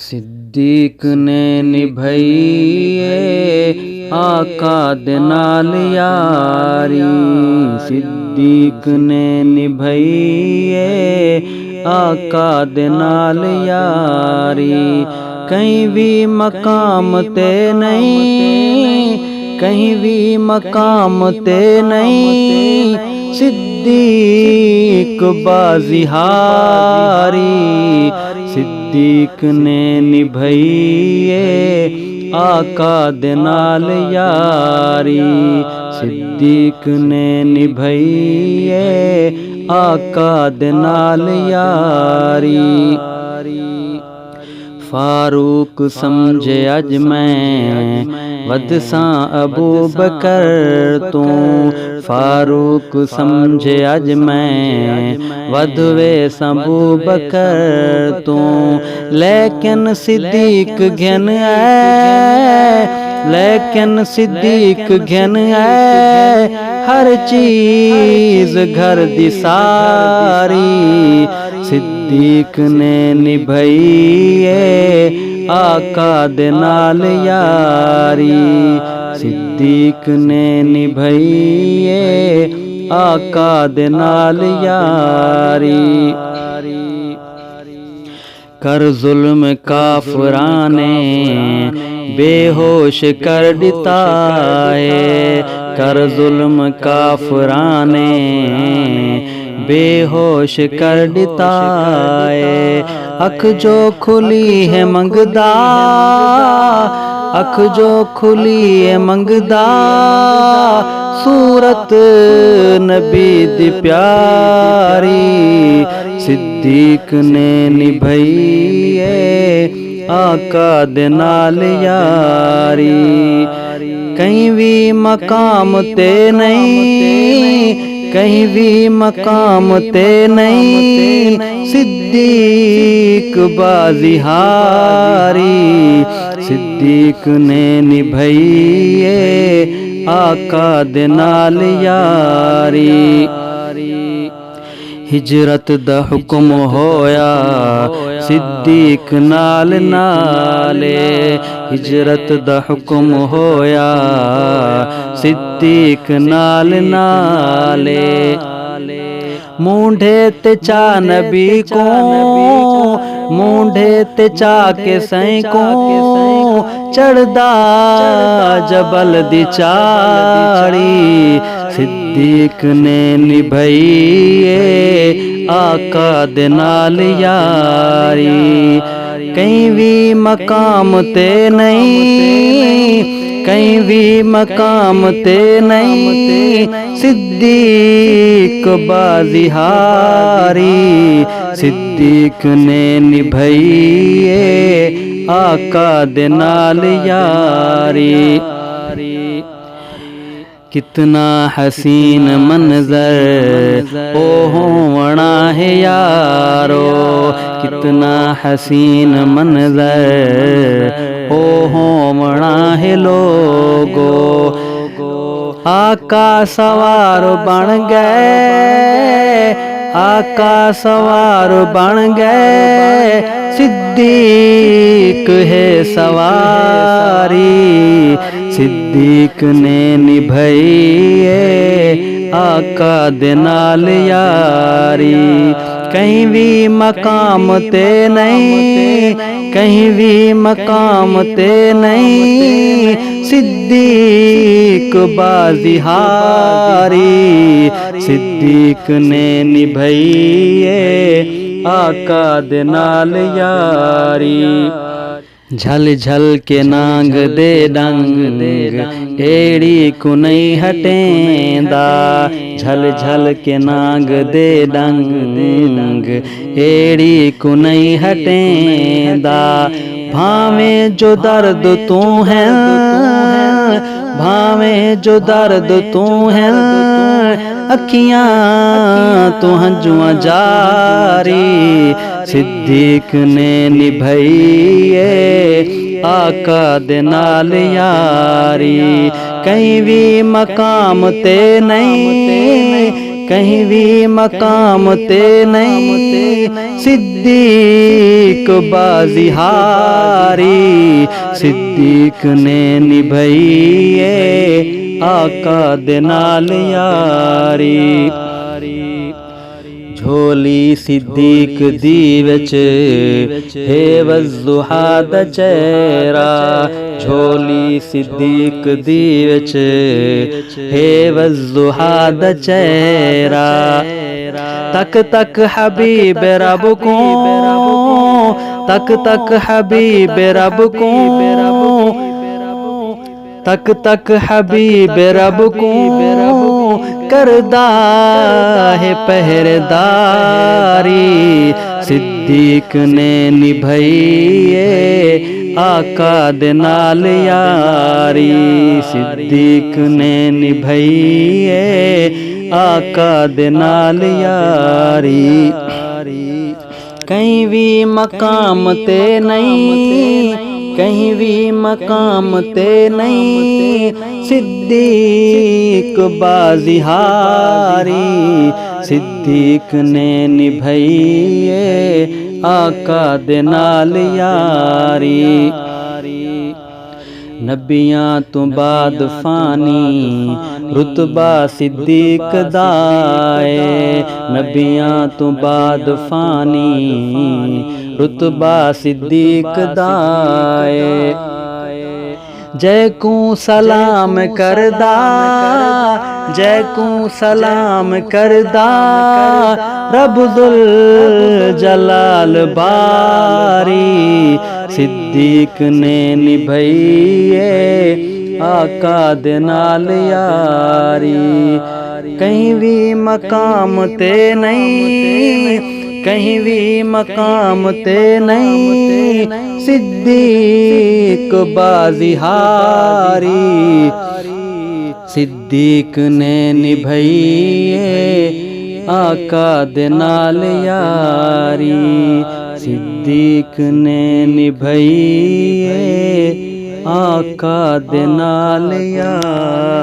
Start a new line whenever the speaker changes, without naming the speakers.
सिद्दीक ने निभई आका दे नाल यारी। सिद्दीक ने निभई आका दे नाल यारी। कहीं भी मकाम ते नहीं, कहीं भी मकाम ते नहीं, सिद्दीक बाजी हारी। सिद्दीक ने निभई आका दे नाल यारी। सिद्दीक ने निभई आका दे नाल यारी। फारूक समझे अज मैं वदसां अबू बकर तू। फारूक समझे अज मैं वधवे अबू बकर तू। लेकिन सिद्दीक घिन लेकिन सिद्दीक घिन हर चीज घर दी सारी। सिद्दीक ने निभई आका दे नाल यारी। सिद्दीक ने निभई आका दे नाल यारी। कर जुल्म काफराने बेहोश कर दिता है। कर जुल्म काफराने बेहोश कर दिता है। अख जो खुली है मंगदा, अख जो खुली है मंगदा, सूरत नबी दी प्यारी। सिद्दीक ने निभई आका दे नाल यारी। कहीं भी मकाम ते नहीं, कहीं भी मकाम ते नहीं, सिद्दीक बाजी हारी। सिद्दीक ने निभई आका दे नाल यारी। हिजरत दा हुक्म होया सिद्दीक नाल नाले। हिजरत दा हुक्म होया सिद्दीक नाल नाले। मूंढे ते चा नबी को, मूंढे ते चा के सैं को, चढ़दा जबल दी चारी। सिद्दीक ने निभई आका दे नाल यारी। कहीं भी मकाम ते नहीं, कहीं भी मकाम ते नहीं, सिद्दीक बाजी हारी। सिद्दीक ने निभई आका दे नाल यारी। कितना हसीन मंजर ओ होवना है यारो। कितना हसीन मंजर ओ होवना है लोगो। आका सवार बन गए, आका सवार बन गए, सिद्दीक है सवारी। सिद्दीक ने निभई आका दे नाल यारी। कहीं भी मकाम ते नहीं, कहीं भी मकाम ते नहीं, सिद्दीक बाजी हारी। सिद्दीक ने निभई आका दे नाल यारी। झल झल के नांग दे डंग एड़ी को नहीं हटेंदा। झल झल के नांग दे डंग एड़ी को नहीं हटेंदा। भावे जो दर्द तू है, भावे जो दर्द तू है, अखियां तो हंजुआ जारी। सिद्दीक ने निभई आका दे नाल यारी। कहीं भी मकाम ते नहीं, कहीं भी मकाम ते नहीं, सिद्दीक बाजी हारी, सिद्दीक ने निभाई आका दे नाल यारी। झोली सिद्दीक दी विच हे वज़्ज़ुहा दा चेहरा, झोली सिद्दीक दी विच हे वज़्ज़ुहा दा चेहरा। तक तक हबीब रब को, तक तक हबीब रब को, तक तक हबीब रब को करदा है पहरेदारी, सिद्दीक ने निभाई आका दे नाल यारी, सिद्दीक ने निभाई आका दे नाल यारी। कहीं भी मकाम ते नहीं, कहीं भी मकाम ते नहीं, सिद्दीक बाजी हारी, सिद्दीक ने निभाई आका दे नाल यारी। नबियां तो बाद फानी रुतबा सिद्दीक दा है, नबियां तो बाद फानी रुतबा सिद्दीक दा है। जय को सलाम करदा, जय को सलाम करदा, रब्बुल जलाल बारी, सिद्दीक ने निभाई आका दे नाल यारी। कहीं भी मकाम ते नहीं, कहीं भी मकाम ते नहीं, सिद्दीक बाजी हारी, सिद्दीक ने निभाई आका दे नाल यारी, सिद्दीक ने निभाई आका दे नाल यारी।